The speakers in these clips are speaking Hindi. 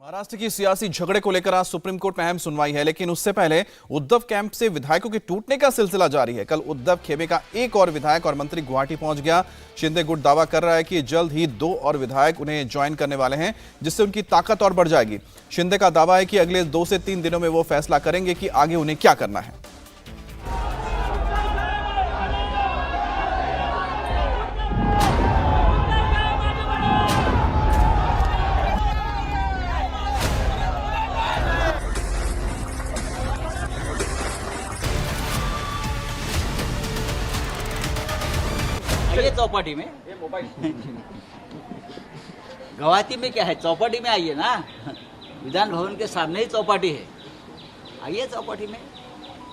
महाराष्ट्र की सियासी झगड़े को लेकर आज सुप्रीम कोर्ट में अहम सुनवाई है, लेकिन उससे पहले उद्धव कैंप से विधायकों के टूटने का सिलसिला जारी है। कल उद्धव खेमे का एक और विधायक और मंत्री गुवाहाटी पहुंच गया। शिंदे गुट दावा कर रहा है कि जल्द ही 2 और विधायक उन्हें ज्वाइन करने वाले हैं, जिससे उनकी ताकत और बढ़ जाएगी। शिंदे का दावा है कि अगले 2 से 3 दिनों में वो फैसला करेंगे कि आगे उन्हें क्या करना है। ये चौपाटी में गुवाहाटी में क्या है, चौपाटी में आइए ना। विधान भवन के सामने ही चौपाटी है, आइए चौपाटी में,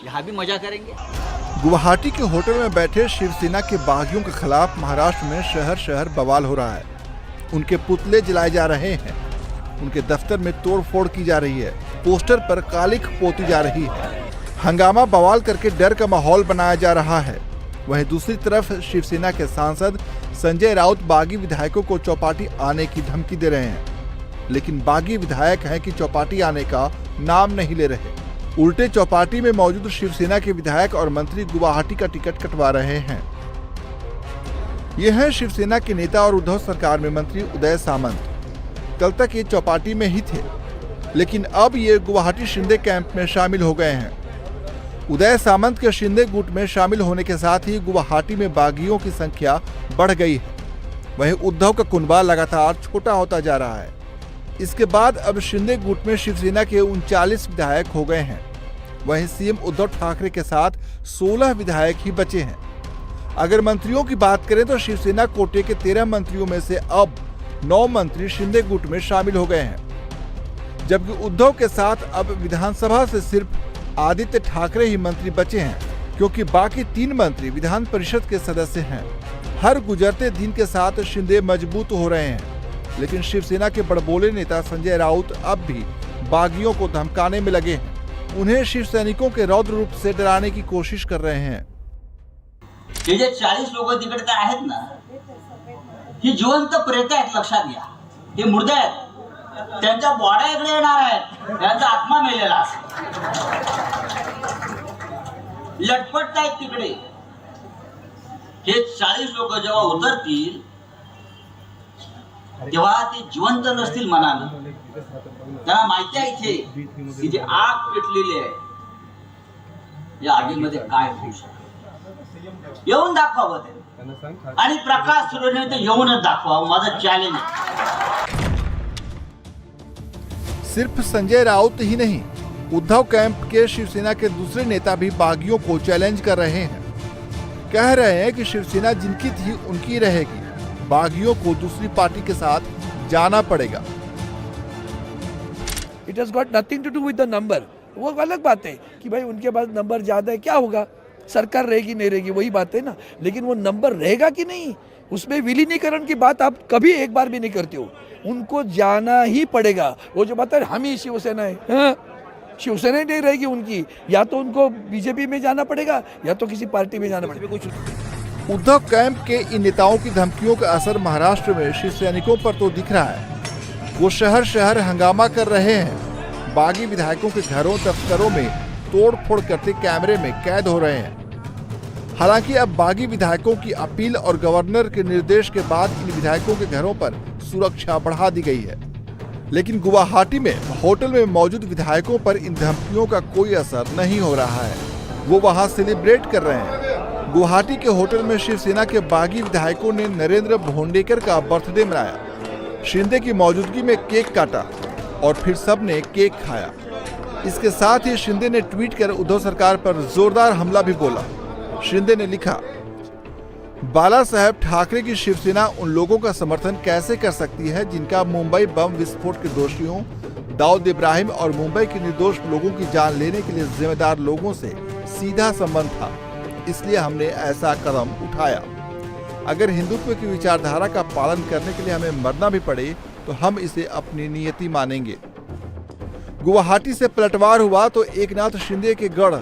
यहाँ भी मजा करेंगे। गुवाहाटी के होटल में बैठे शिवसेना के बागियों के खिलाफ महाराष्ट्र में शहर शहर बवाल हो रहा है। उनके पुतले जलाए जा रहे हैं, उनके दफ्तर में तोड़फोड़ की जा रही है, पोस्टर पर कालिख पोती जा रही है, हंगामा बवाल करके डर का माहौल बनाया जा रहा है। वहीं दूसरी तरफ शिवसेना के सांसद संजय राउत बागी विधायकों को चौपाटी आने की धमकी दे रहे हैं, लेकिन बागी विधायक हैं कि चौपाटी आने का नाम नहीं ले रहे। उल्टे चौपाटी में मौजूद शिवसेना के विधायक और मंत्री गुवाहाटी का टिकट कटवा रहे हैं। ये हैं शिवसेना के नेता और उद्धव सरकार में मंत्री उदय सामंत। कल तक ये चौपाटी में ही थे, लेकिन अब ये गुवाहाटी शिंदे कैंप में शामिल हो गए हैं। उदय सामंत के शिंदे गुट में शामिल होने के साथ ही गुवाहाटी में बागियों की संख्या बढ़ गई है। वहीं उद्धव का कुनबा लगातार छोटा होता जा रहा है। इसके बाद अब शिंदे गुट में शिवसेना के 39 विधायक हो गए हैं। वहीं सीएम उद्धव ठाकरे के साथ 16 विधायक ही बचे हैं। अगर मंत्रियों की बात करें तो शिवसेना कोटे के 13 मंत्रियों में से अब 9 मंत्री शिंदे गुट में शामिल हो गए हैं, जबकि उद्धव के साथ अब विधानसभा से सिर्फ आदित्य ठाकरे ही मंत्री बचे हैं, क्योंकि बाकी 3 मंत्री विधान परिषद के सदस्य हैं। हर गुजरते दिन के साथ शिंदे मजबूत हो रहे हैं, लेकिन शिवसेना के बड़बोले नेता संजय राउत अब भी बागियों को धमकाने में लगे हैं। उन्हें शिव सैनिकों के रौद्र रूप से डराने की कोशिश कर रहे हैं। हे जे 40 लोक तिकडे आहेत ना, ही जिवंत प्रेत आहेत, लक्षात घ्या। हे मुर्दे आहेत, त्यांच्या बॉड्या इकडे येणार आहेत, त्यांचा आत्मा मेलेला असेल, लटपटतायत तिकडे। हे 40 लोक जेव्हा उतरतील तेव्हा ते जिवंत नसतील मनानं। त्यांना माहिती आहे इथे की जी आग पेटलेली आहे, या आगीमध्ये काय होऊ शकतं, येऊन दाखवावं ते, आणि प्रकाश सुरवणे ते येऊनच दाखवावं, माझं चॅलेंज आहे। सिर्फ संजय राउत ही नहीं, उद्धव कैंप के शिवसेना के दूसरे नेता भी बागियों को चैलेंज कर रहे हैं। कह रहे हैं कि शिवसेना जिनकी थी उनकी रहेगी, बागियों को दूसरी पार्टी के साथ जाना पड़ेगा। It has got nothing to do with the number. वो अलग बात है कि भाई उनके पास नंबर ज्यादा है, क्या होगा, सरकार रहेगी नहीं रहेगी वही बात है ना, लेकिन वो नंबर रहेगा कि नहीं, उसमें विलीनीकरण की बात आप कभी एक बार भी नहीं करते हो। उनको जाना ही पड़ेगा। वो जो बता हम ही शिवसेना है, हाँ? शिवसेना ही नहीं रहेगी उनकी, या तो उनको बीजेपी में जाना पड़ेगा या तो किसी पार्टी में जाना पड़ेगा। कुछ उद्धव कैंप के इन नेताओं की धमकियों का असर महाराष्ट्र में शिव सैनिकों पर तो दिख रहा है। वो शहर शहर हंगामा कर रहे हैं, बागी विधायकों के घरों दफ्तरों में तोड़फोड़ करते कैमरे में कैद हो रहे हैं। हालांकि अब बागी विधायकों की अपील और गवर्नर के निर्देश के बाद इन विधायकों के घरों पर सुरक्षा बढ़ा दी गई है, लेकिन गुवाहाटी में होटल में मौजूद विधायकों पर इन धमकियों का कोई असर नहीं हो रहा है। वो वहां सेलिब्रेट कर रहे हैं। गुवाहाटी के होटल में शिवसेना के बागी विधायकों ने नरेंद्र भोंडेकर का बर्थडे मनाया, शिंदे की मौजूदगी में केक काटा और फिर सबने केक खाया। इसके साथ ही शिंदे ने ट्वीट कर उद्धव सरकार पर जोरदार हमला भी बोला। शिंदे ने लिखा, बाला साहेब ठाकरे की शिवसेना उन लोगों का समर्थन कैसे कर सकती है जिनका मुंबई बम विस्फोट के दोषियों दाऊद इब्राहिम और मुंबई के निर्दोष लोगों की जान लेने के लिए जिम्मेदार लोगों से सीधा संबंध था, इसलिए हमने ऐसा कदम उठाया। अगर हिंदुत्व की विचारधारा का पालन करने के लिए हमें मरना भी पड़े तो हम इसे अपनी नियति मानेंगे। गुवाहाटी से पलटवार हुआ तो एकनाथ शिंदे के गढ़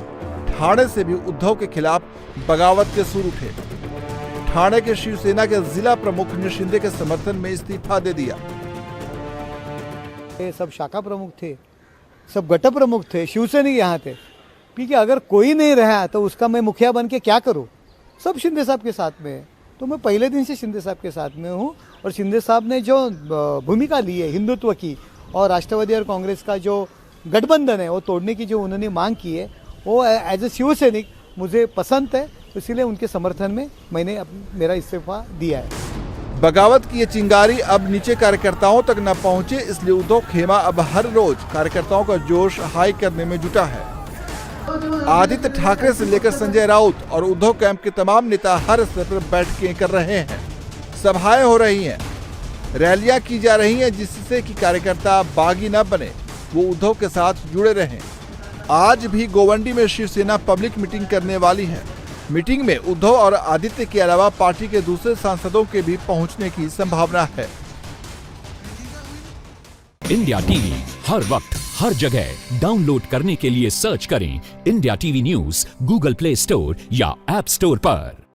ठाणे से भी उद्धव के खिलाफ बगावत के सुर उठे। ठाणे के शिवसेना के जिला प्रमुख ने शिंदे के समर्थन में इस्तीफा दे दिया। ये सब शाखा प्रमुख थे, सब गट प्रमुख थे, शिवसैनिक यहाँ थे। ठीक है, अगर कोई नहीं रहा तो उसका मैं मुखिया बन के क्या करूँ? सब शिंदे साहब के साथ में है, तो मैं पहले दिन से शिंदे साहब के साथ में हूँ। और शिंदे साहब ने जो भूमिका ली है हिंदुत्व की और राष्ट्रवादी और कांग्रेस का जो गठबंधन है वो तोड़ने की जो उन्होंने मांग की है, वो एज ए शिवसैनिक मुझे पसंद है, तो इसीलिए उनके समर्थन में मैंने मेरा इस्तीफा दिया है। बगावत की ये चिंगारी अब नीचे कार्यकर्ताओं तक न पहुंचे, इसलिए उद्धव खेमा अब हर रोज कार्यकर्ताओं का जोश हाई करने में जुटा है। आदित्य ठाकरे से लेकर संजय राउत और उद्धव कैंप के तमाम नेता हर स्तर पर बैठकें कर रहे हैं, सभाएं हो रही हैं, रैलियां की जा रही हैं, जिससे कि कार्यकर्ता बागी न बने, वो उद्धव के साथ जुड़े रहें। आज भी गोवंडी में शिवसेना पब्लिक मीटिंग करने वाली है। मीटिंग में उद्धव और आदित्य के अलावा पार्टी के दूसरे सांसदों के भी पहुंचने की संभावना है। इंडिया टीवी हर वक्त हर जगह डाउनलोड करने के लिए सर्च करें India TV news Google play store या ऐप स्टोर पर।